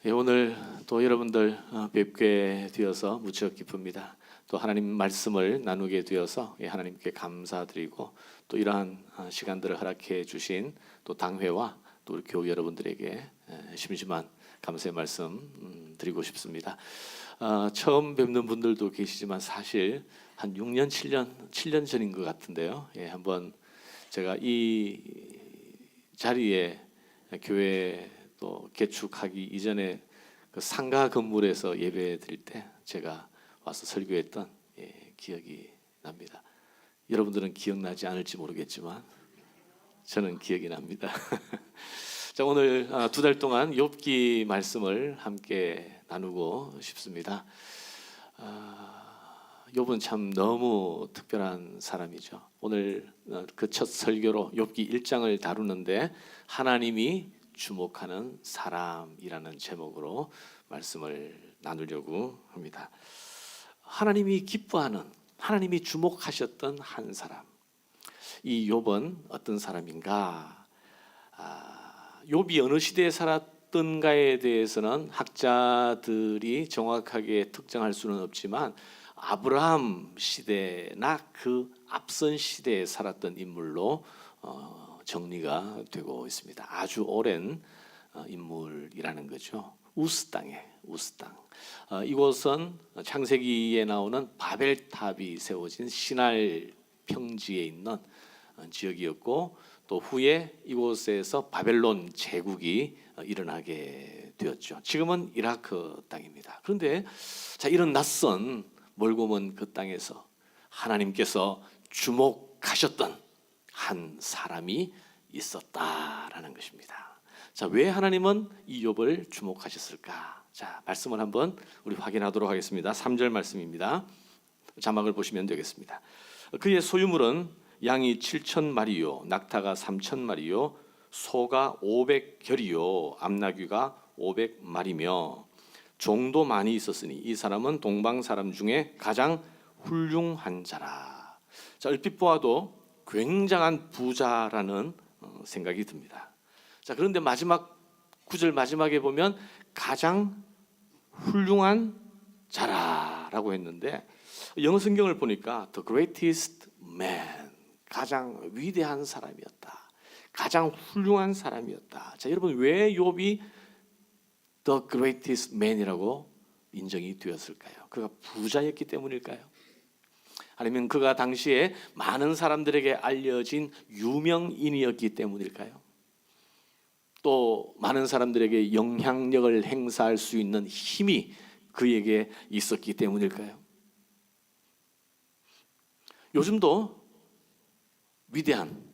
오늘 또 여러분들 뵙게 되어서 무척 기쁩니다. 또 하나님 말씀을 나누게 되어서 하나님께 감사드리고 또 이러한 시간들을 허락해 주신 또 당회와 또 우리 교우 여러분들에게 심심한 감사의 말씀 드리고 싶습니다. 처음 뵙는 분들도 계시지만 사실 한 6년, 7년 전인 것 같은데요. 한번 제가 이 자리에 교회 또 개축하기 이전에 그 상가 건물에서 예배 드릴 때 제가 와서 설교했던 기억이 납니다. 여러분들은 기억나지 않을지 모르겠지만 저는 기억이 납니다. 자, 오늘 2달 동안 욥기 말씀을 함께 나누고 싶습니다. 욥은 참 너무 특별한 사람이죠. 오늘 그 첫 설교로 욥기 1장을 다루는데 하나님이 주목하는 사람이라는 제목으로 말씀을 나누려고 합니다. 하나님이 기뻐하는, 하나님이 주목하셨던 한 사람. 이 욥은 어떤 사람인가? 욥이 어느 시대에 살았던가에 대해서는 학자들이 정확하게 특정할 수는 없지만 아브라함 시대나 그 앞선 시대에 살았던 인물로 정리가 되고 있습니다. 아주 오랜 인물이라는 거죠. 우스 땅에, 우스 땅. 이곳은 창세기에 나오는 바벨탑이 세워진 시날 평지에 있는 지역이었고 또 후에 이곳에서 바벨론 제국이 일어나게 되었죠. 지금은 이라크 땅입니다. 그런데 자, 이런 낯선 멀고 먼 그 땅에서 하나님께서 주목하셨던 한 사람이 있었다라는 것입니다. 자, 왜 하나님은 이 욥을 주목하셨을까? 자, 말씀을 한번 우리 확인하도록 하겠습니다. 3절 말씀입니다. 자막을 보시면 되겠습니다. 그의 소유물은 양이 7,000마리요, 낙타가 3,000마리요, 소가 500결이요, 암나귀가 500마리며 종도 많이 있었으니 이 사람은 동방 사람 중에 가장 훌륭한 자라. 자, 얼핏 보아도 굉장한 부자라는 생각이 듭니다. 자, 그런데 마지막 9절 마지막에 보면 가장 훌륭한 자라라고 했는데 영어 성경을 보니까 the greatest man, 가장 위대한 사람이었다, 가장 훌륭한 사람이었다. 자, 여러분 왜 욥이 the greatest man이라고 인정이 되었을까요? 그가 부자였기 때문일까요? 아니면 그가 당시에 많은 사람들에게 알려진 유명인이었기 때문일까요? 또 많은 사람들에게 영향력을 행사할 수 있는 힘이 그에게 있었기 때문일까요? 요즘도 위대한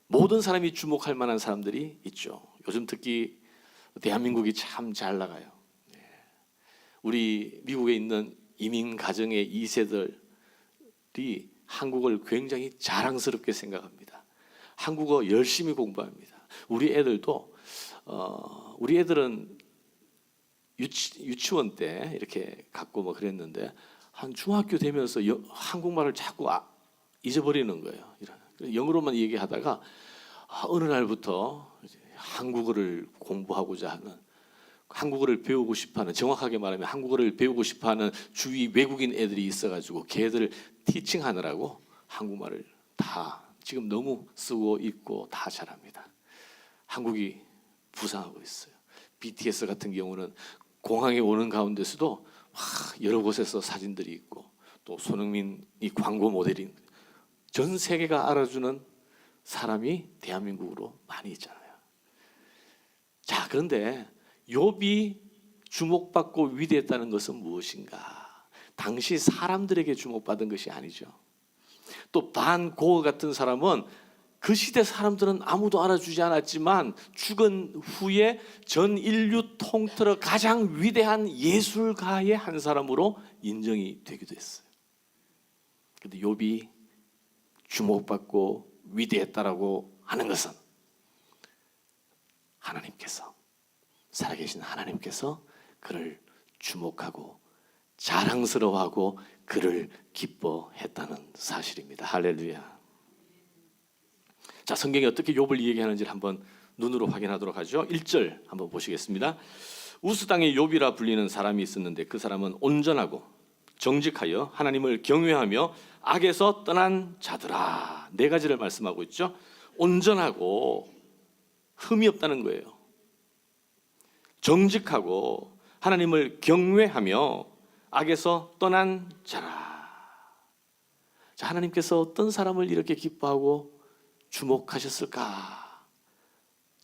모든 사람이 주목할 만한 사람들이 있죠. 요즘 특히 대한민국이 참 잘 나가요. 우리 미국에 있는 이민 가정의 2세들이 한국을 굉장히 자랑스럽게 생각합니다. 한국어 열심히 공부합니다. 우리 애들은 유치원 때 이렇게 갖고 뭐 그랬는데 한 중학교 되면서 한국말을 자꾸 잊어버리는 거예요. 영어로만 얘기하다가 어느 날부터 한국어를 공부하고자 하는, 한국어를 배우고 싶어하는, 정확하게 말하면 한국어를 배우고 싶어하는 주위 외국인 애들이 있어가지고 걔들 티칭하느라고 한국말을 다 지금 너무 쓰고 있고 다 잘합니다. 한국이 부상하고 있어요. BTS 같은 경우는 공항에 오는 가운데서도 여러 곳에서 사진들이 있고 또 손흥민이 광고 모델인, 전 세계가 알아주는 사람이 대한민국으로 많이 있잖아요. 자, 그런데 욥이 주목받고 위대했다는 것은 무엇인가? 당시 사람들에게 주목받은 것이 아니죠. 또 반 고어 같은 사람은 그 시대 사람들은 아무도 알아주지 않았지만 죽은 후에 전 인류 통틀어 가장 위대한 예술가의 한 사람으로 인정이 되기도 했어요. 그런데 욥이 주목받고 위대했다라고 하는 것은 하나님께서, 살아계신 하나님께서 그를 주목하고 자랑스러워하고 그를 기뻐했다는 사실입니다. 할렐루야. 자, 성경이 어떻게 욥을 얘기하는지를 한번 눈으로 확인하도록 하죠. 1절 한번 보시겠습니다. 우스 땅의 욥이라 불리는 사람이 있었는데 그 사람은 온전하고 정직하여 하나님을 경외하며 악에서 떠난 자더라. 네 가지를 말씀하고 있죠. 온전하고 흠이 없다는 거예요. 정직하고 하나님을 경외하며 악에서 떠난 자라. 자, 하나님께서 어떤 사람을 이렇게 기뻐하고 주목하셨을까?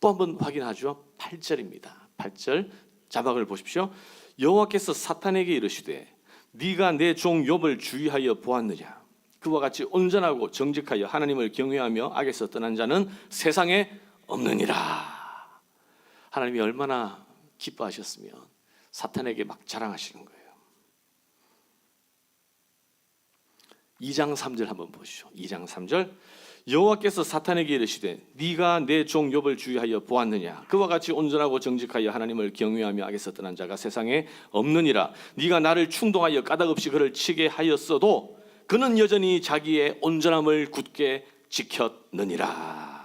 또 한번 확인하죠. 8절입니다. 8절 자막을 보십시오. 여호와께서 사탄에게 이르시되 네가 내 종 욥을 주의하여 보았느냐? 그와 같이 온전하고 정직하여 하나님을 경외하며 악에서 떠난 자는 세상에 없느니라. 하나님이 얼마나 기뻐하셨으면 사탄에게 막 자랑하시는 거예요. 2장 3절 한번 보시죠. 2장 3절 여호와께서 사탄에게 이르시되 네가 내 종 욥을 주의하여 보았느냐? 그와 같이 온전하고 정직하여 하나님을 경외하며 악에서 떠난 자가 세상에 없느니라. 네가 나를 충동하여 까닭없이 그를 치게 하였어도 그는 여전히 자기의 온전함을 굳게 지켰느니라.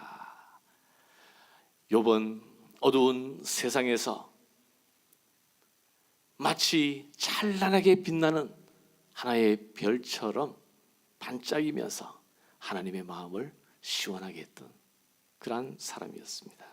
욥은 어두운 세상에서 마치 찬란하게 빛나는 하나의 별처럼 반짝이면서 하나님의 마음을 시원하게 했던 그러한 사람이었습니다.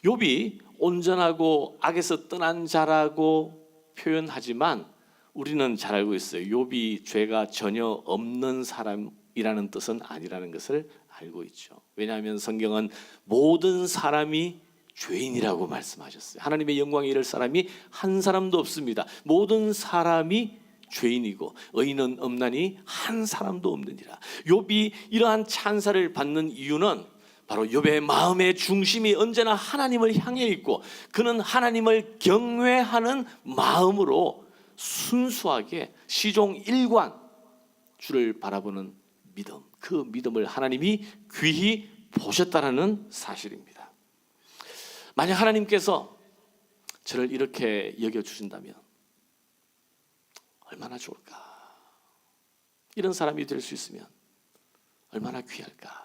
욥이 온전하고 악에서 떠난 자라고 표현하지만 우리는 잘 알고 있어요. 욥이 죄가 전혀 없는 사람이라는 뜻은 아니라는 것을 알고 있죠. 왜냐하면 성경은 모든 사람이 죄인이라고 말씀하셨어요. 하나님의 영광에 이를 사람이 한 사람도 없습니다. 모든 사람이 죄인이고 의인은 없나니 한 사람도 없느니라. 욥이 이러한 찬사를 받는 이유는 바로 욥의 마음의 중심이 언제나 하나님을 향해 있고 그는 하나님을 경외하는 마음으로 순수하게 시종 일관 주를 바라보는 믿음, 그 믿음을 하나님이 귀히 보셨다라는 사실입니다. 만약 하나님께서 저를 이렇게 여겨주신다면 얼마나 좋을까? 이런 사람이 될 수 있으면 얼마나 귀할까?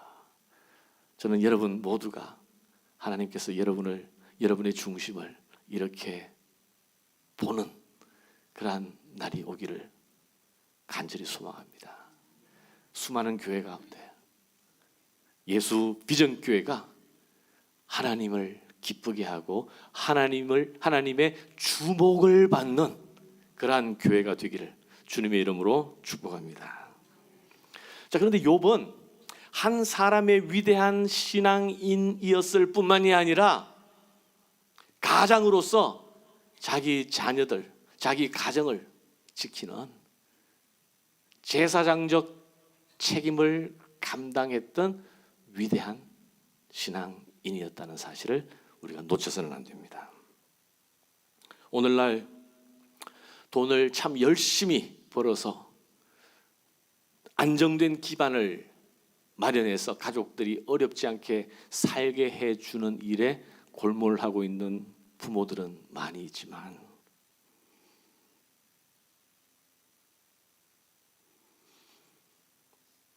저는 여러분 모두가 하나님께서 여러분의 중심을 이렇게 보는 그러한 날이 오기를 간절히 소망합니다. 수많은 교회 가운데 예수 비전 교회가 하나님을 기쁘게 하고 하나님의 주목을 받는 그러한 교회가 되기를 주님의 이름으로 축복합니다. 자, 그런데 욥은 한 사람의 위대한 신앙인이었을 뿐만이 아니라 가장으로서 자기 자녀들, 자기 가정을 지키는 제사장적 책임을 감당했던 위대한 신앙인이었다는 사실을 우리가 놓쳐서는 안 됩니다. 오늘날 돈을 참 열심히 벌어서 안정된 기반을 마련해서 가족들이 어렵지 않게 살게 해주는 일에 골몰하고 있는 부모들은 많이 있지만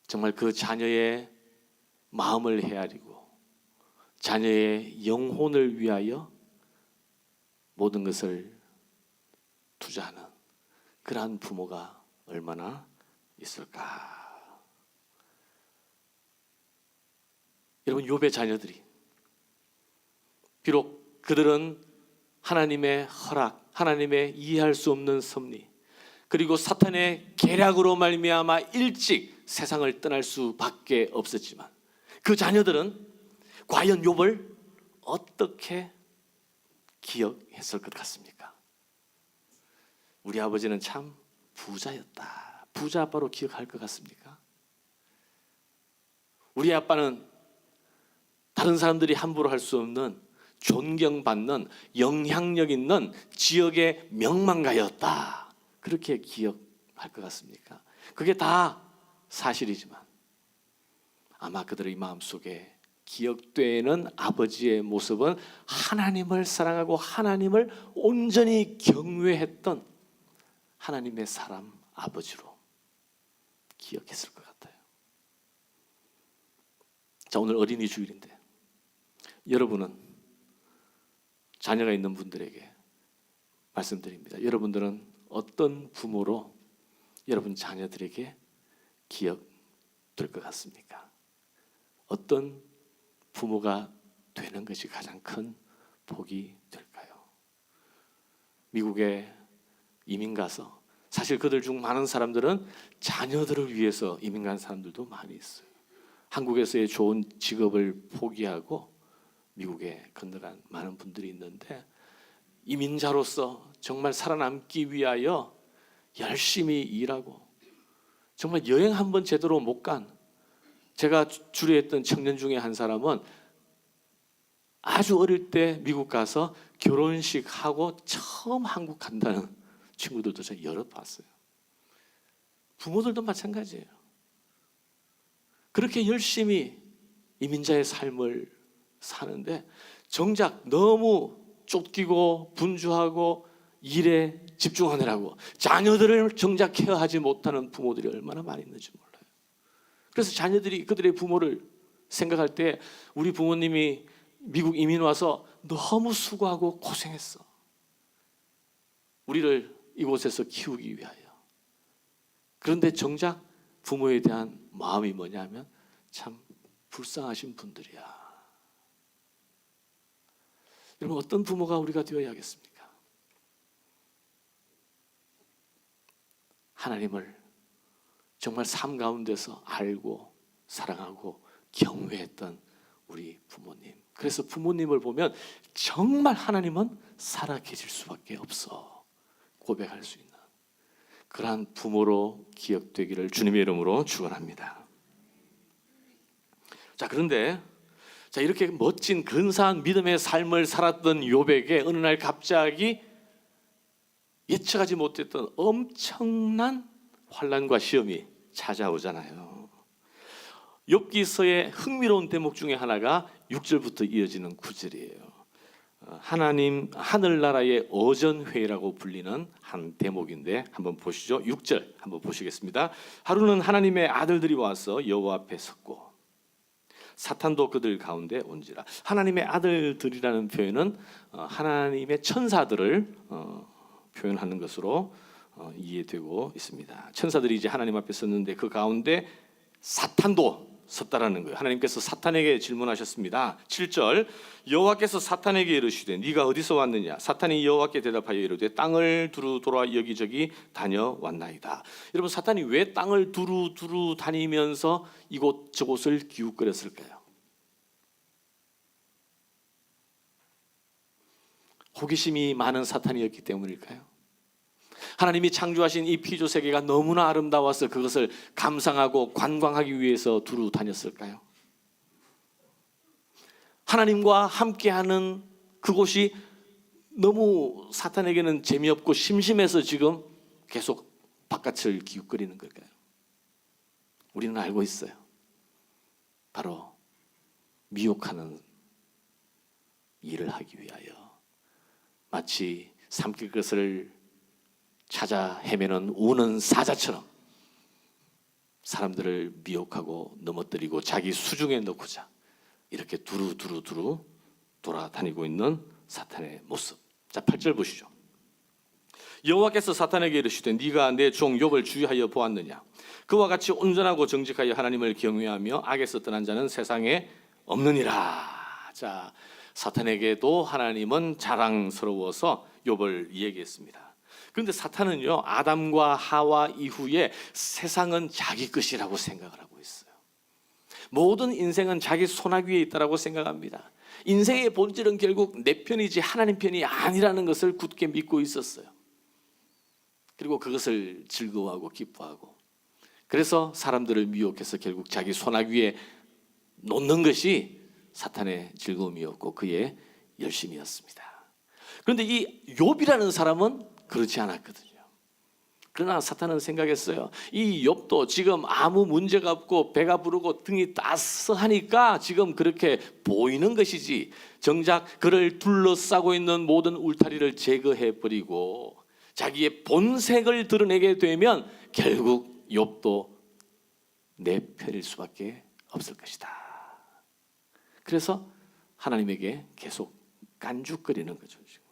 정말 그 자녀의 마음을 헤아리고 자녀의 영혼을 위하여 모든 것을 투자하는 그러한 부모가 얼마나 있을까? 여러분, 욥의 자녀들이 비록 그들은 하나님의 허락, 하나님의 이해할 수 없는 섭리, 그리고 사탄의 계략으로 말미암아 일찍 세상을 떠날 수밖에 없었지만 그 자녀들은 과연 욥을 어떻게 기억했을 것 같습니까? 우리 아버지는 참 부자였다. 부자 아빠로 기억할 것 같습니까? 우리 아빠는 다른 사람들이 함부로 할 수 없는 존경받는 영향력 있는 지역의 명망가였다. 그렇게 기억할 것 같습니까? 그게 다 사실이지만 아마 그들의 마음속에 기억되는 아버지의 모습은 하나님을 사랑하고 하나님을 온전히 경외했던 하나님의 사람 아버지로 기억했을 것 같아요. 자, 오늘 어린이 주일인데 여러분은 자녀가 있는 분들에게 말씀드립니다. 여러분들은 어떤 부모로 여러분 자녀들에게 기억될 것 같습니까? 어떤 부모가 되는 것이 가장 큰 복이 될까요? 미국에 이민 가서 사실 그들 중 많은 사람들은 자녀들을 위해서 이민 간 사람들도 많이 있어요. 한국에서의 좋은 직업을 포기하고 미국에 건너간 많은 분들이 있는데 이민자로서 정말 살아남기 위하여 열심히 일하고 정말 여행 한번 제대로 못 간 제가 주례했던 청년 중에 한 사람은 아주 어릴 때 미국 가서 결혼식 하고 처음 한국 간다는 친구들도 제가 여러 봤어요. 부모들도 마찬가지예요. 그렇게 열심히 이민자의 삶을 사는데 정작 너무 쫓기고 분주하고 일에 집중하느라고 자녀들을 정작 케어하지 못하는 부모들이 얼마나 많이 있는지 몰라요. 그래서 자녀들이 그들의 부모를 생각할 때 우리 부모님이 미국 이민 와서 너무 수고하고 고생했어. 우리를 이곳에서 키우기 위하여. 그런데 정작 부모에 대한 마음이 뭐냐면 참 불쌍하신 분들이야. 여러분 어떤 부모가 우리가 되어야겠습니까? 하나님을 정말 삶 가운데서 알고 사랑하고 경외했던 우리 부모님. 그래서 부모님을 보면 정말 하나님은 살아 계실 수밖에 없어 고백할 수 있는 그러한 부모로 기억되기를 주님의 이름으로 축원합니다. 자, 그런데 이렇게 멋진 근사한 믿음의 삶을 살았던 욥에게 어느 날 갑자기 예측하지 못했던 엄청난 환난과 시험이 찾아오잖아요. 욥기서의 흥미로운 대목 중에 하나가 6절부터 이어지는 9절이에요. 하나님 하늘나라의 어전회라고 불리는 한 대목인데 한번 보시죠. 6절 한번 보시겠습니다. 하루는 하나님의 아들들이 와서 여호와 앞에 섰고 사탄도 그들 가운데 온지라. 하나님의 아들들이라는 표현은 하나님의 천사들을 표현하는 것으로 이해되고 있습니다. 천사들이 이제 하나님 앞에 섰는데 그 가운데 사탄도 섰다라는 거예요. 하나님께서 사탄에게 질문하셨습니다. 7절 여호와께서 사탄에게 이르시되 네가 어디서 왔느냐? 사탄이 여호와께 대답하여 이르되 땅을 두루 돌아 여기저기 다녀왔나이다. 여러분 사탄이 왜 땅을 두루 다니면서 이곳저곳을 기웃거렸을까요? 호기심이 많은 사탄이었기 때문일까요? 하나님이 창조하신 이 피조 세계가 너무나 아름다워서 그것을 감상하고 관광하기 위해서 두루 다녔을까요? 하나님과 함께하는 그곳이 너무 사탄에게는 재미없고 심심해서 지금 계속 바깥을 기웃거리는 걸까요? 우리는 알고 있어요. 바로 미혹하는 일을 하기 위하여 마치 삼킬 것을 찾아 헤매는 우는 사자처럼 사람들을 미혹하고 넘어뜨리고 자기 수중에 넣고자 이렇게 두루 돌아다니고 있는 사탄의 모습. 자, 8절 보시죠. 여호와께서 사탄에게 이르시되 네가 내 종 욥을 주의하여 보았느냐? 그와 같이 온전하고 정직하여 하나님을 경외하며 악에서 떠난 자는 세상에 없느니라. 자, 사탄에게도 하나님은 자랑스러워서 욥을 얘기했습니다. 그런데 사탄은요, 아담과 하와 이후에 세상은 자기 것이라고 생각을 하고 있어요. 모든 인생은 자기 손아귀에 있다라고 생각합니다. 인생의 본질은 결국 내 편이지 하나님 편이 아니라는 것을 굳게 믿고 있었어요. 그리고 그것을 즐거워하고 기뻐하고, 그래서 사람들을 미혹해서 결국 자기 손아귀에 놓는 것이 사탄의 즐거움이었고 그의 열심이었습니다. 그런데 이 욥이라는 사람은 그렇지 않았거든요. 그러나 사탄은 생각했어요. 이 욥도 지금 아무 문제가 없고 배가 부르고 등이 따스하니까 지금 그렇게 보이는 것이지, 정작 그를 둘러싸고 있는 모든 울타리를 제거해버리고 자기의 본색을 드러내게 되면 결국 욥도 내 편일 수밖에 없을 것이다. 그래서 하나님에게 계속 깐죽거리는 거죠. 지금.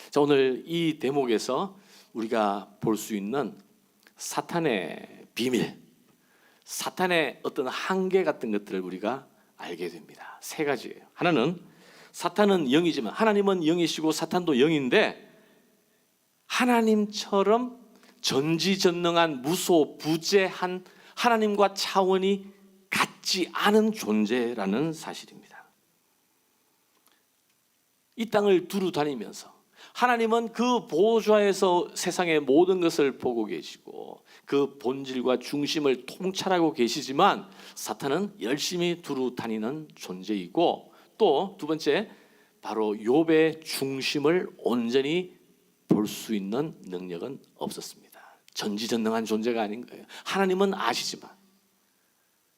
자, 오늘 이 대목에서 우리가 볼 수 있는 사탄의 비밀, 사탄의 어떤 한계 같은 것들을 우리가 알게 됩니다. 세 가지예요. 하나는 사탄은 영이지만 하나님은 영이시고 사탄도 영인데 하나님처럼 전지전능한 무소부재한 하나님과 차원이 같지 않은 존재라는 사실입니다. 이 땅을 두루 다니면서 하나님은 그 보좌에서 세상의 모든 것을 보고 계시고 그 본질과 중심을 통찰하고 계시지만 사탄은 열심히 두루 다니는 존재이고 또 두 번째 바로 욥의 중심을 온전히 볼 수 있는 능력은 없었습니다. 전지전능한 존재가 아닌 거예요. 하나님은 아시지만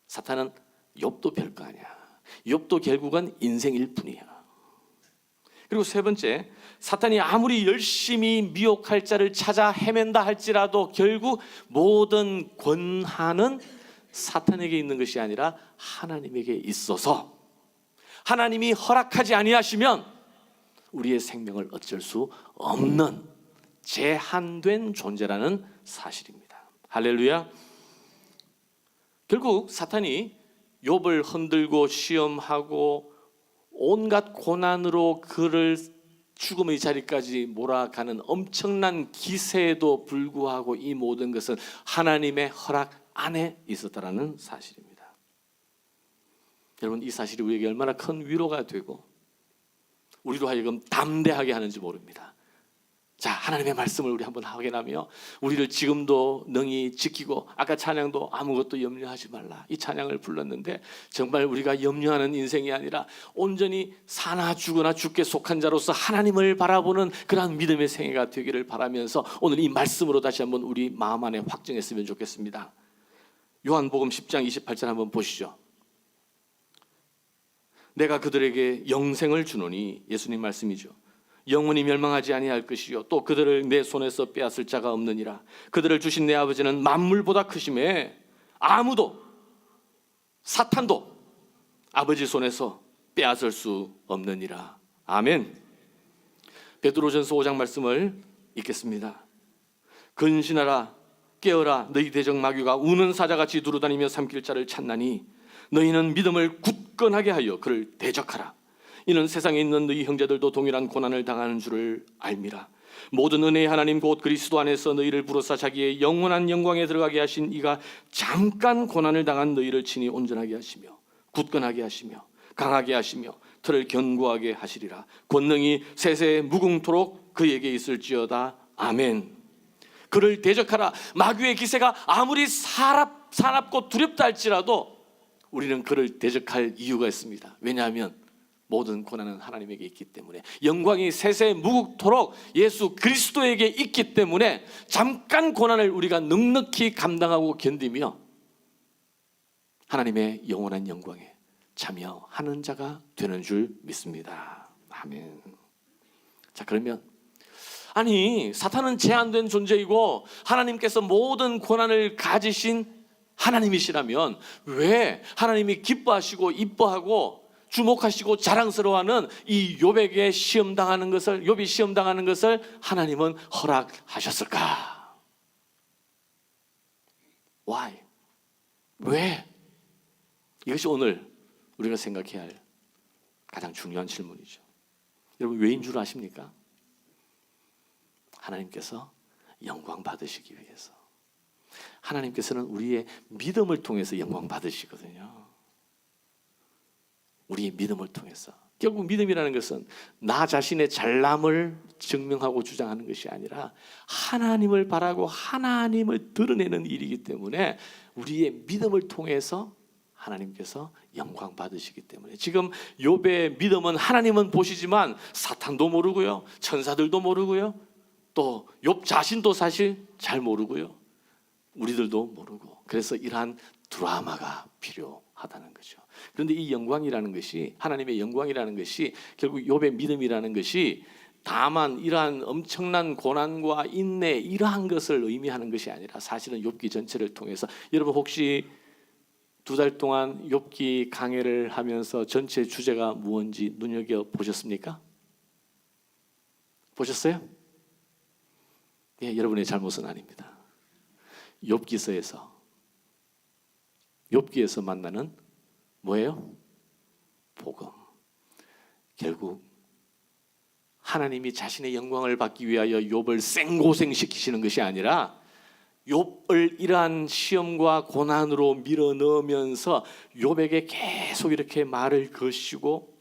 사탄은 욥도 별거 아니야. 욥도 결국은 인생일 뿐이야. 그리고 세 번째, 사탄이 아무리 열심히 미혹할 자를 찾아 헤맨다 할지라도 결국 모든 권한은 사탄에게 있는 것이 아니라 하나님에게 있어서 하나님이 허락하지 아니하시면 우리의 생명을 어쩔 수 없는 제한된 존재라는 사실입니다. 할렐루야. 결국 사탄이 욥을 흔들고 시험하고 온갖 고난으로 그를 죽음의 자리까지 몰아가는 엄청난 기세에도 불구하고 이 모든 것은 하나님의 허락 안에 있었다라는 사실입니다. 여러분, 이 사실이 우리에게 얼마나 큰 위로가 되고 우리로 하여금 담대하게 하는지 모릅니다. 자, 하나님의 말씀을 우리 한번 확인하며 우리를 지금도 능히 지키고, 아까 찬양도 아무것도 염려하지 말라 이 찬양을 불렀는데 정말 우리가 염려하는 인생이 아니라 온전히 사나 죽으나 죽게 속한 자로서 하나님을 바라보는 그러한 믿음의 생애가 되기를 바라면서 오늘 이 말씀으로 다시 한번 우리 마음 안에 확증했으면 좋겠습니다. 요한복음 10장 28절 한번 보시죠. 내가 그들에게 영생을 주노니, 예수님 말씀이죠. 영원히 멸망하지 아니할 것이요 또 그들을 내 손에서 빼앗을 자가 없느니라. 그들을 주신 내 아버지는 만물보다 크심에 아무도, 사탄도 아버지 손에서 빼앗을 수 없느니라. 아멘. 베드로전서 5장 말씀을 읽겠습니다. 근신하라, 깨어라, 너희 대적 마귀가 우는 사자같이 두루다니며 삼킬 자를 찾나니 너희는 믿음을 굳건하게 하여 그를 대적하라. 이는 세상에 있는 너희 형제들도 동일한 고난을 당하는 줄을 알미라. 모든 은혜의 하나님 곧 그리스도 안에서 너희를 부르사 자기의 영원한 영광에 들어가게 하신 이가 잠깐 고난을 당한 너희를 친히 온전하게 하시며 굳건하게 하시며 강하게 하시며 틀을 견고하게 하시리라. 권능이 세세 무궁토록 그에게 있을지어다. 아멘. 그를 대적하라. 마귀의 기세가 아무리 사납고 두렵다 할지라도 우리는 그를 대적할 이유가 있습니다. 왜냐하면 모든 고난은 하나님에게 있기 때문에, 영광이 세세 무궁토록 예수 그리스도에게 있기 때문에 잠깐 고난을 우리가 넉넉히 감당하고 견디며 하나님의 영원한 영광에 참여하는 자가 되는 줄 믿습니다. 아멘. 자, 그러면 아니, 사탄은 제한된 존재이고 하나님께서 모든 고난을 가지신 하나님이시라면 왜 하나님이 기뻐하시고 이뻐하고 주목하시고 자랑스러워하는 이 욥에게 시험당하는 것을, 욥이 시험당하는 것을 하나님은 허락하셨을까? Why? 왜? 이것이 오늘 우리가 생각해야 할 가장 중요한 질문이죠. 여러분, 왜인 줄 아십니까? 하나님께서 영광 받으시기 위해서. 하나님께서는 우리의 믿음을 통해서 영광 받으시거든요. 우리의 믿음을 통해서. 결국 믿음이라는 것은 나 자신의 잘남을 증명하고 주장하는 것이 아니라 하나님을 바라고 하나님을 드러내는 일이기 때문에 우리의 믿음을 통해서 하나님께서 영광 받으시기 때문에, 지금 욥의 믿음은 하나님은 보시지만 사탄도 모르고요, 천사들도 모르고요, 또 욥 자신도 사실 잘 모르고요, 우리들도 모르고, 그래서 이러한 드라마가 필요하다는 거죠. 그런데 이 영광이라는 것이, 하나님의 영광이라는 것이 결국 욥의 믿음이라는 것이 다만 이러한 엄청난 고난과 인내 이러한 것을 의미하는 것이 아니라 사실은 욥기 전체를 통해서, 여러분 혹시 2달 동안 욥기 강해를 하면서 전체 주제가 무엇인지 눈여겨보셨습니까? 보셨어요? 예, 여러분의 잘못은 아닙니다. 욥기에서 만나는 뭐예요? 복음. 결국 하나님이 자신의 영광을 받기 위하여 욥을 생고생시키시는 것이 아니라 욥을 이러한 시험과 고난으로 밀어넣으면서 욥에게 계속 이렇게 말을 거시고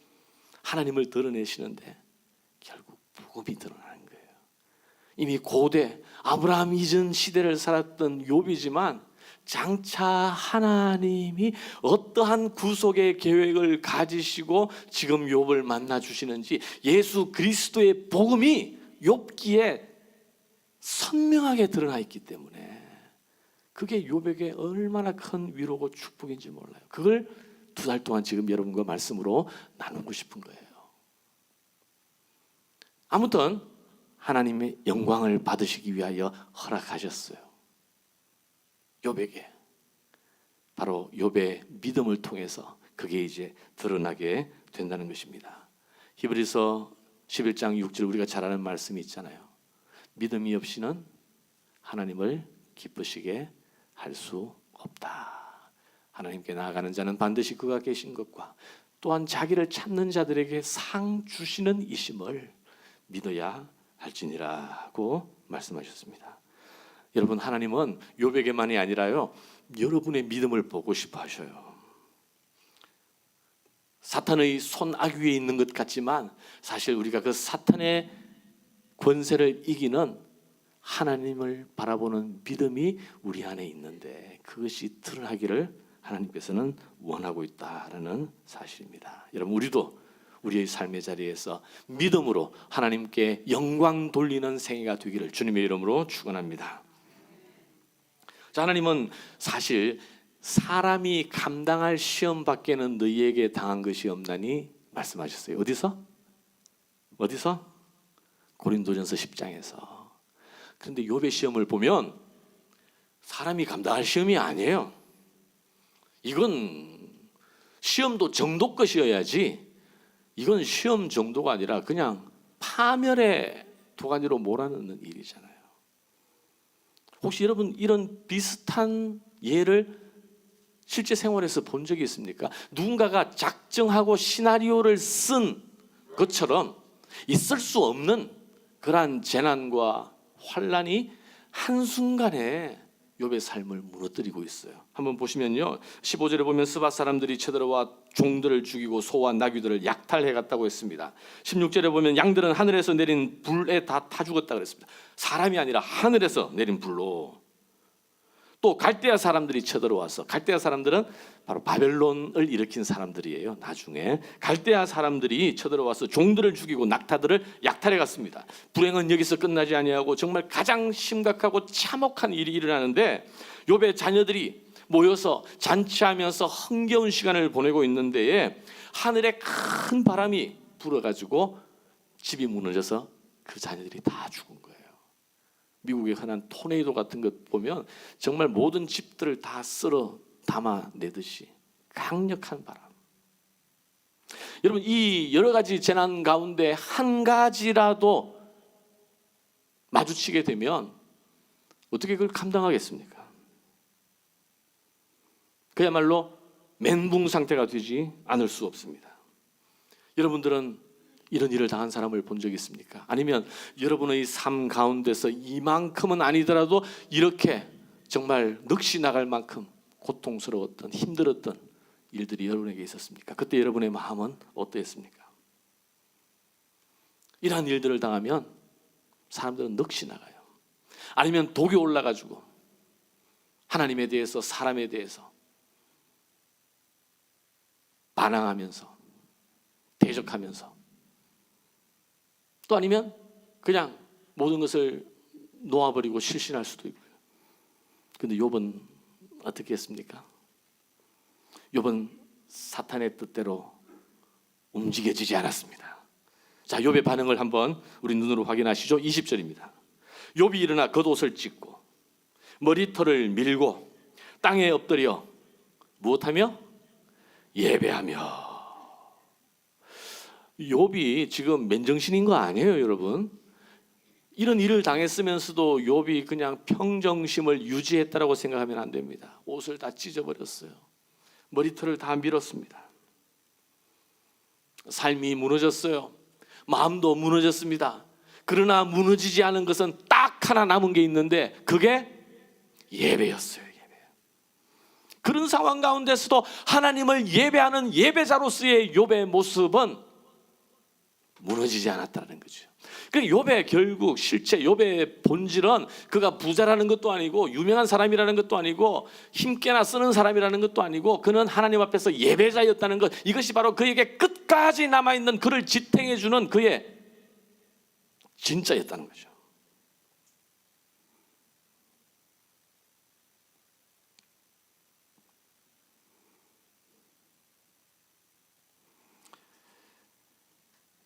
하나님을 드러내시는데 결국 복음이 드러나는 거예요. 이미 고대 아브라함 이전 시대를 살았던 욥이지만 장차 하나님이 어떠한 구속의 계획을 가지시고 지금 욥을 만나 주시는지 예수 그리스도의 복음이 욥기에 선명하게 드러나 있기 때문에 그게 욥에게 얼마나 큰 위로고 축복인지 몰라요. 그걸 2달 동안 지금 여러분과 말씀으로 나누고 싶은 거예요. 아무튼 하나님의 영광을 받으시기 위하여 허락하셨어요. 욥에게. 바로 욥의 믿음을 통해서 그게 이제 드러나게 된다는 것입니다. 히브리서 11장 6절 우리가 잘 아는 말씀이 있잖아요. 믿음이 없이는 하나님을 기쁘시게 할 수 없다. 하나님께 나아가는 자는 반드시 그가 계신 것과 또한 자기를 찾는 자들에게 상 주시는 이심을 믿어야 할지니라고 말씀하셨습니다. 여러분, 하나님은 욥에게만이 아니라요, 여러분의 믿음을 보고 싶어 하셔요. 사탄의 손 아귀에 있는 것 같지만 사실 우리가 그 사탄의 권세를 이기는 하나님을 바라보는 믿음이 우리 안에 있는데 그것이 드러나기를 하나님께서는 원하고 있다라는 사실입니다. 여러분, 우리도 우리의 삶의 자리에서 믿음으로 하나님께 영광 돌리는 생애가 되기를 주님의 이름으로 축원합니다. 자, 하나님은 사실 사람이 감당할 시험 밖에는 너희에게 당한 것이 없나니 말씀하셨어요. 어디서? 고린도전서 10장에서. 그런데 욥의 시험을 보면 사람이 감당할 시험이 아니에요. 이건 시험도 정도 것이어야지 이건 시험 정도가 아니라 그냥 파멸의 도가니로 몰아넣는 일이잖아요. 혹시 여러분 이런 비슷한 예를 실제 생활에서 본 적이 있습니까? 누군가가 작정하고 시나리오를 쓴 것처럼 있을 수 없는 그러한 재난과 환란이 한순간에 욥의 삶을 무너뜨리고 있어요. 한번 보시면요, 15절에 보면 스밧 사람들이 쳐들어와 종들을 죽이고 소와 나귀들을 약탈해 갔다고 했습니다. 16절에 보면 양들은 하늘에서 내린 불에 다 타 죽었다 그랬습니다. 사람이 아니라 하늘에서 내린 불로. 또 갈대아 사람들이 쳐들어와서, 갈대아 사람들은 바로 바벨론을 일으킨 사람들이에요. 나중에 갈대아 사람들이 쳐들어와서 종들을 죽이고 낙타들을 약탈해 갔습니다. 불행은 여기서 끝나지 아니하고 정말 가장 심각하고 참혹한 일이 일어나는데 욥의 자녀들이 모여서 잔치하면서 흥겨운 시간을 보내고 있는데 하늘에 큰 바람이 불어가지고 집이 무너져서 그 자녀들이 다 죽은 거예요. 미국의 흔한 토네이도 같은 것 보면 정말 모든 집들을 다 쓸어 담아내듯이 강력한 바람. 여러분, 이 여러 가지 재난 가운데 한 가지라도 마주치게 되면 어떻게 그걸 감당하겠습니까? 그야말로 멘붕 상태가 되지 않을 수 없습니다. 여러분들은 이런 일을 당한 사람을 본 적 있습니까? 아니면 여러분의 삶 가운데서 이만큼은 아니더라도 이렇게 정말 넋이 나갈 만큼 고통스러웠던, 힘들었던 일들이 여러분에게 있었습니까? 그때 여러분의 마음은 어떠했습니까? 이러한 일들을 당하면 사람들은 넋이 나가요. 아니면 독이 올라가지고 하나님에 대해서, 사람에 대해서 반항하면서 대적하면서, 또 아니면 그냥 모든 것을 놓아버리고 실신할 수도 있고요. 그런데 욥은 어떻게 했습니까? 욥은 사탄의 뜻대로 움직여지지 않았습니다. 자, 욥의 반응을 한번 우리 눈으로 확인하시죠. 20절입니다. 욥이 일어나 겉옷을 찢고 머리털을 밀고 땅에 엎드려 무엇하며? 예배하며. 욥이 지금 맨정신인 거 아니에요, 여러분? 이런 일을 당했으면서도 욥이 그냥 평정심을 유지했다라고 생각하면 안 됩니다. 옷을 다 찢어버렸어요. 머리털을 다 밀었습니다. 삶이 무너졌어요. 마음도 무너졌습니다. 그러나 무너지지 않은 것은 딱 하나 남은 게 있는데 그게 예배였어요. 예배. 그런 상황 가운데서도 하나님을 예배하는 예배자로서의 욥의 모습은 무너지지 않았다는 거죠. 그 욥의 결국 실체, 욥의 본질은 그가 부자라는 것도 아니고 유명한 사람이라는 것도 아니고 힘께나 쓰는 사람이라는 것도 아니고 그는 하나님 앞에서 예배자였다는 것, 이것이 바로 그에게 끝까지 남아있는 그를 지탱해 주는 그의 진짜였다는 거죠.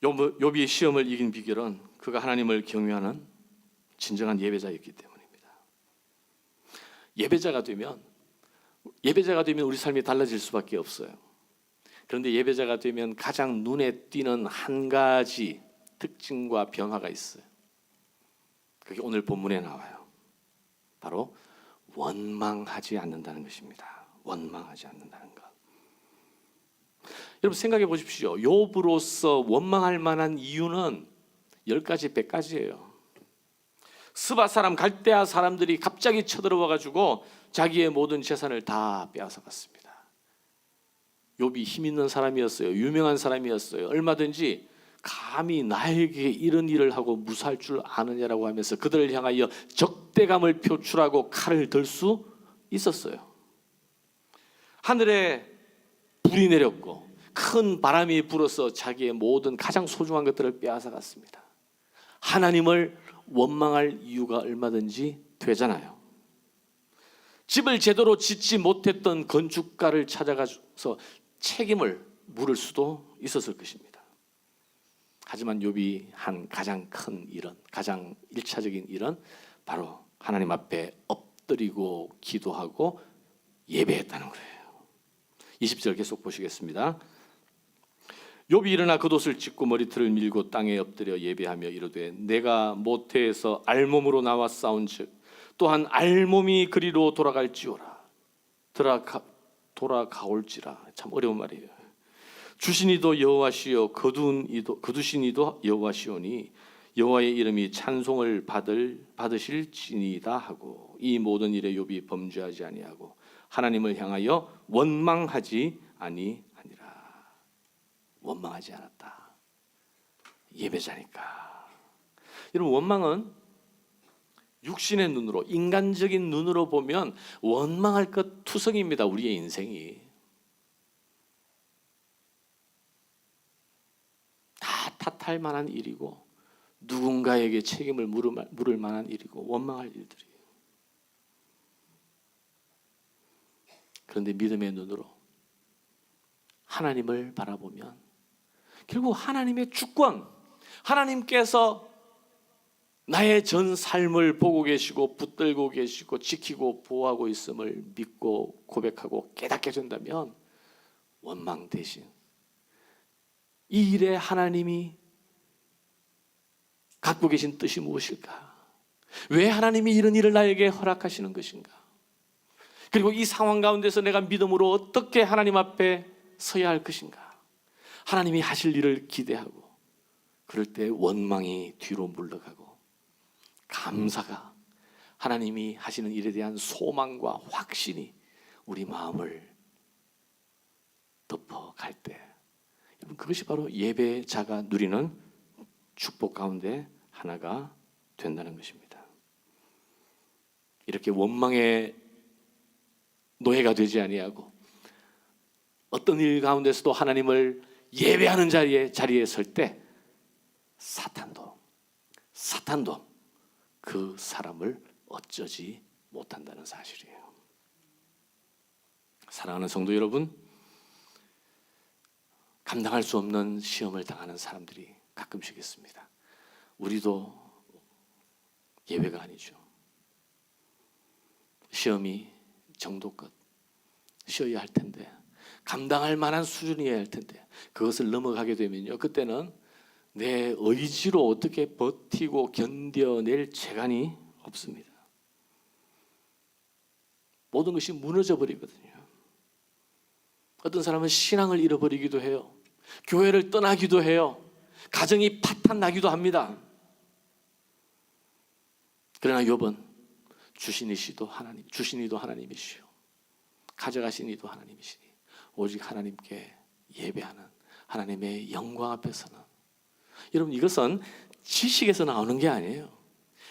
욥이 시험을 이긴 비결은 그가 하나님을 경외하는 진정한 예배자였기 때문입니다. 예배자가 되면 우리 삶이 달라질 수밖에 없어요. 그런데 예배자가 되면 가장 눈에 띄는 한 가지 특징과 변화가 있어요. 그게 오늘 본문에 나와요. 바로 원망하지 않는다는 것입니다. 원망하지 않는다는 것. 여러분 생각해 보십시오. 욥으로서 원망할 만한 이유는 10가지 100가지예요. 스바 사람 갈대아 사람들이 갑자기 쳐들어와 가지고 자기의 모든 재산을 다 빼앗아갔습니다. 욥이 힘 있는 사람이었어요. 유명한 사람이었어요. 얼마든지 감히 나에게 이런 일을 하고 무사할 줄 아느냐라고 하면서 그들을 향하여 적대감을 표출하고 칼을 들 수 있었어요. 하늘에 불이 내렸고 큰 바람이 불어서 자기의 모든 가장 소중한 것들을 빼앗아갔습니다. 하나님을 원망할 이유가 얼마든지 되잖아요. 집을 제대로 짓지 못했던 건축가를 찾아가서 책임을 물을 수도 있었을 것입니다. 하지만 욥이 한 가장 큰 일은, 가장 일차적인 일은 바로 하나님 앞에 엎드리고 기도하고 예배했다는 거예요. 20절 계속 보시겠습니다. 욥이 일어나 겉옷을 찢고 머리털을 밀고 땅에 엎드려 예배하며 이르되 내가 모태에서 알몸으로 나와 싸운즉 또한 알몸이 그리로 돌아갈지어라. 돌아가올지라. 참 어려운 말이에요. 주신 이도 여호와시요 거두신 이도 여호와시오니 여호와의 이름이 찬송을 받으실지니이다 하고 이 모든 일에 욥이 범죄하지 아니하고 하나님을 향하여 원망하지 아니하니라. 원망하지 않았다. 예배자니까. 여러분 원망은 육신의 눈으로, 인간적인 눈으로 보면 원망할 것 투성입니다. 우리의 인생이 다 탓할 만한 일이고 누군가에게 책임을 물을 만한 일이고 원망할 일들이에요. 그런데 믿음의 눈으로 하나님을 바라보면 결국 하나님의 주권, 하나님께서 나의 전 삶을 보고 계시고 붙들고 계시고 지키고 보호하고 있음을 믿고 고백하고 깨닫게 된다면 원망 대신 이 일에 하나님이 갖고 계신 뜻이 무엇일까? 왜 하나님이 이런 일을 나에게 허락하시는 것인가? 그리고 이 상황 가운데서 내가 믿음으로 어떻게 하나님 앞에 서야 할 것인가? 하나님이 하실 일을 기대하고 그럴 때 원망이 뒤로 물러가고 감사가, 하나님이 하시는 일에 대한 소망과 확신이 우리 마음을 덮어갈 때 여러분 그것이 바로 예배자가 누리는 축복 가운데 하나가 된다는 것입니다. 이렇게 원망의 노예가 되지 아니하고 어떤 일 가운데서도 하나님을 예배하는 자리에 설 때 사탄도 그 사람을 어쩌지 못한다는 사실이에요. 사랑하는 성도 여러분, 감당할 수 없는 시험을 당하는 사람들이 가끔씩 있습니다. 우리도 예외가 아니죠. 시험이 정도껏 쉬어야 할 텐데, 감당할 만한 수준이어야 할 텐데, 그것을 넘어가게 되면요, 그때는 내 의지로 어떻게 버티고 견뎌낼 재간이 없습니다. 모든 것이 무너져 버리거든요. 어떤 사람은 신앙을 잃어버리기도 해요. 교회를 떠나기도 해요. 가정이 파탄 나기도 합니다. 그러나 욥은 주신이시도 하나님, 주신이도 하나님이시오, 가져가신 이도 하나님이시니 오직 하나님께 예배하는 하나님의 영광 앞에서는, 여러분, 이것은 지식에서 나오는 게 아니에요.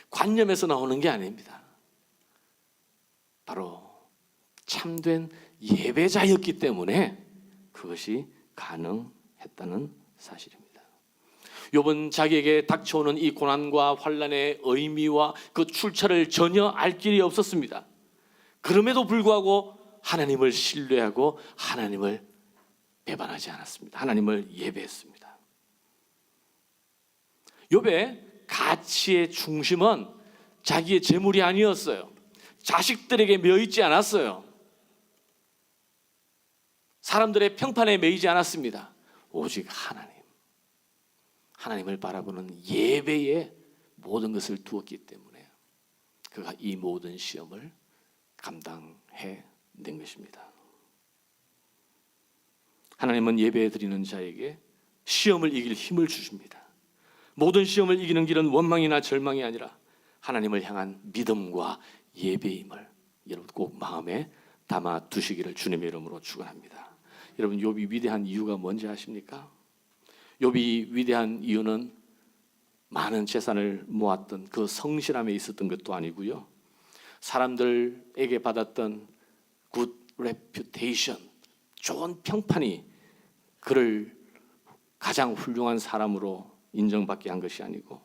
관념에서 나오는 게 아닙니다. 바로 참된 예배자였기 때문에 그것이 가능했다는 사실입니다. 욥은 자기에게 닥쳐오는 이 고난과 환난의 의미와 그 출처를 전혀 알 길이 없었습니다. 그럼에도 불구하고 하나님을 신뢰하고 하나님을 배반하지 않았습니다. 하나님을 예배했습니다. 욥의 가치의 중심은 자기의 재물이 아니었어요. 자식들에게 매이지 않았어요. 사람들의 평판에 매이지 않았습니다. 오직 하나님을 바라보는 예배에 모든 것을 두었기 때문에 그가 이 모든 시험을 감당해 낸 것입니다. 하나님은 예배 드리는 자에게 시험을 이길 힘을 주십니다. 모든 시험을 이기는 길은 원망이나 절망이 아니라 하나님을 향한 믿음과 예배임을 여러분 꼭 마음에 담아 두시기를 주님의 이름으로 축원합니다. 여러분, 욥이 위대한 이유가 뭔지 아십니까? 욥이 위대한 이유는 많은 재산을 모았던 그 성실함에 있었던 것도 아니고요, 사람들에게 받았던 good reputation, 좋은 평판이 그를 가장 훌륭한 사람으로 인정받게 한 것이 아니고,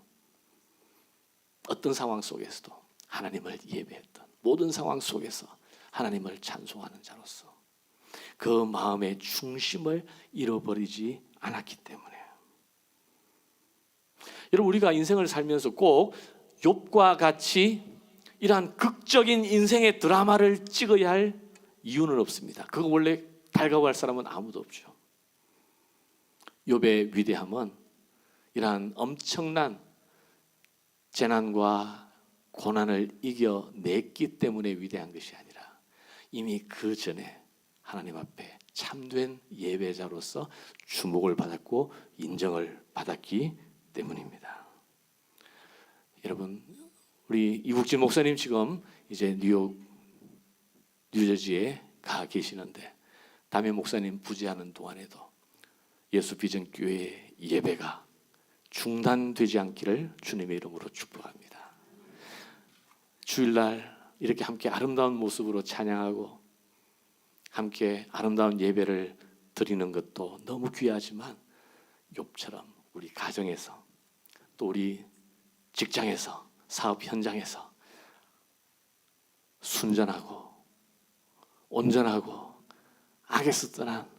어떤 상황 속에서도 하나님을 예배했던, 모든 상황 속에서 하나님을 찬송하는 자로서 그 마음의 중심을 잃어버리지 않았기 때문에. 여러분, 우리가 인생을 살면서 꼭 욥과 같이 이러한 극적인 인생의 드라마를 찍어야 할 이유는 없습니다. 그거 원래 달가워할 사람은 아무도 없죠. 욥의 위대함은 이러한 엄청난 재난과 고난을 이겨냈기 때문에 위대한 것이 아니라 이미 그 전에 하나님 앞에 참된 예배자로서 주목을 받았고 인정을 받았기 때문입니다. 여러분, 우리 이국진 목사님 지금 이제 뉴저지에 가 계시는데, 담임 목사님 부재하는 동안에도 예수 비전교회의 예배가 중단되지 않기를 주님의 이름으로 축복합니다. 주일날 이렇게 함께 아름다운 모습으로 찬양하고 함께 아름다운 예배를 드리는 것도 너무 귀하지만 욥처럼 우리 가정에서, 또 우리 직장에서, 사업 현장에서 순전하고 온전하고 악에서 떠난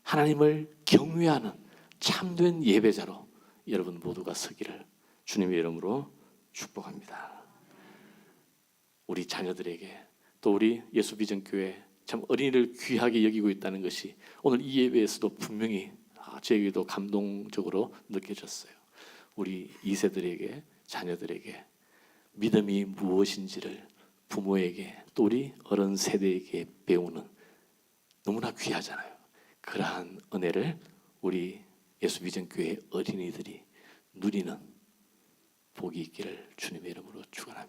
하나님을 경외하는 참된 예배자로 여러분 모두가 서기를 주님의 이름으로 축복합니다. 우리 자녀들에게, 또 우리 예수비전교회 참 어린이를 귀하게 여기고 있다는 것이 오늘 이 예배에서도 분명히 저에게도 감동적으로 느껴졌어요. 우리 2세들에게, 자녀들에게 믿음이 무엇인지를 부모에게, 또 우리 어른 세대에게 배우는, 너무나 귀하잖아요. 그러한 은혜를 우리 예수비전교회 어린이들이 누리는 복이 있기를 주님의 이름으로 축원합니다.